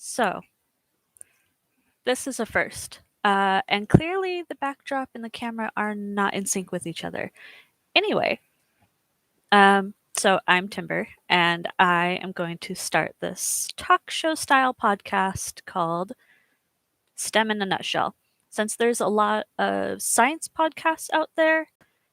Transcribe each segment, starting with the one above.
So, this is a first. And clearly, the backdrop and the camera are not in sync with each other. Anyway, so I'm Timber, and I am going to start this talk show style podcast called STEM in a Nutshell. Since there's a lot of science podcasts out there,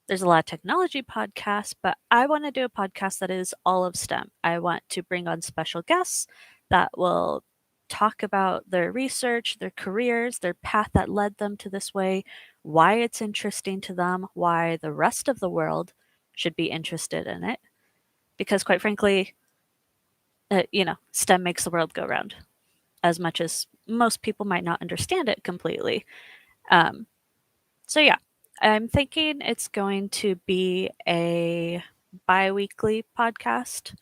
there's a lot of technology podcasts, but I want to do a podcast that is all of STEM. I want to bring on special guests that will talk about their research, their careers, their path that led them to this way, why it's interesting to them, why the rest of the world should be interested in it. Because, quite frankly, STEM makes the world go round, as much as most people might not understand it completely. Um, so, yeah, I'm thinking it's going to be a bi weekly podcast.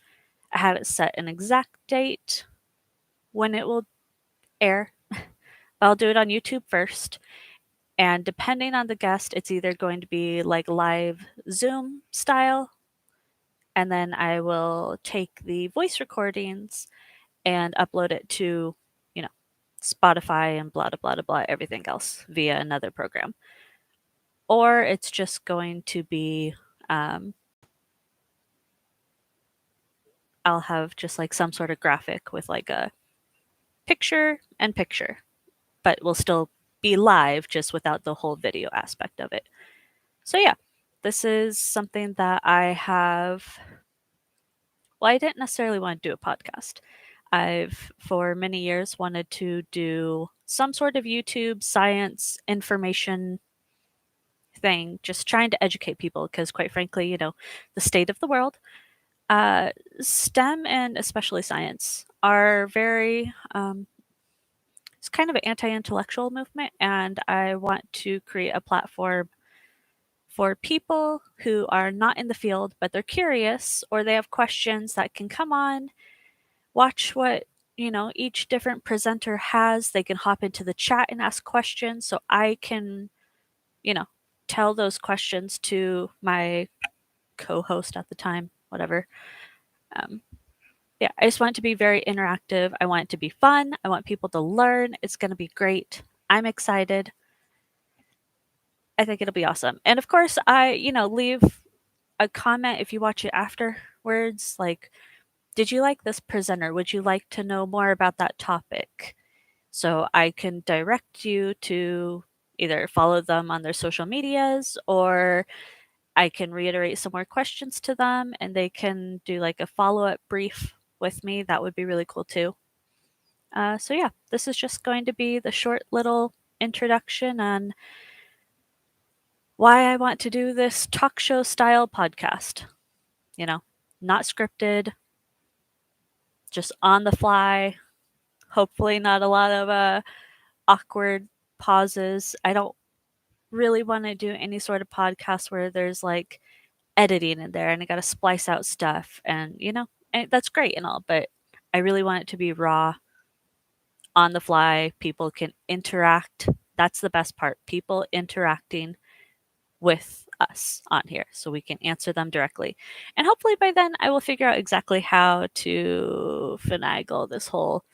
I haven't set an exact date when it will air, but I'll do it on YouTube first. And depending on the guest, it's either going to be like live Zoom style, and then I will take the voice recordings and upload it to, you know, Spotify and blah, blah, blah, blah, everything else via another program. Or it's just going to be, I'll have just like some sort of graphic with like a picture and picture, but will still be live just without the whole video aspect of it. So, yeah, this is something that I have. Well, I didn't necessarily want to do a podcast. I've, for many years, wanted to do some sort of YouTube science information thing, just trying to educate people because, quite frankly, the state of the world, uh, STEM and especially science are very, it's kind of an anti intellectual movement, and I want to create a platform for people who are not in the field but they're curious or they have questions that can come on, watch what each different presenter has. They can hop into the chat and ask questions so I can you know tell those questions to my co-host at the time, whatever. um, yeah, I just want it to be very interactive. I want it to be fun. I want people to learn. It's going to be great. I'm excited. I think it'll be awesome. And of course, I leave a comment if you watch it afterwards, like, did you like this presenter? Would you like to know more about that topic? So I can direct you to either follow them on their social medias, or I can reiterate some more questions to them and they can do like a follow up brief with me. That would be really cool too. So, yeah, this is just going to be the short little introduction on why I want to do this talk show style podcast. Not scripted, just on the fly. Hopefully, not a lot of awkward pauses. I don't really want to do any sort of podcast where there's like editing in there and I got to splice out stuff and that's great and all, but I really want it to be raw, on the fly. People can interact. That's the best part. People interacting with us on here so we can answer them directly. And hopefully by then I will figure out exactly how to finagle this whole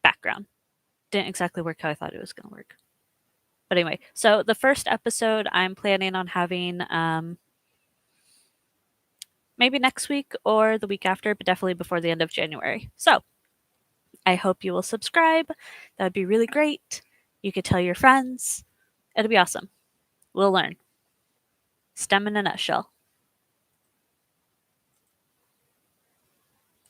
background. Didn't exactly work how I thought it was going to work. But anyway, so the first episode I'm planning on having maybe next week or the week after, but definitely before the end of January. So I hope you will subscribe. That would be really great. You could tell your friends. It'll be awesome. We'll learn. STEM in a nutshell.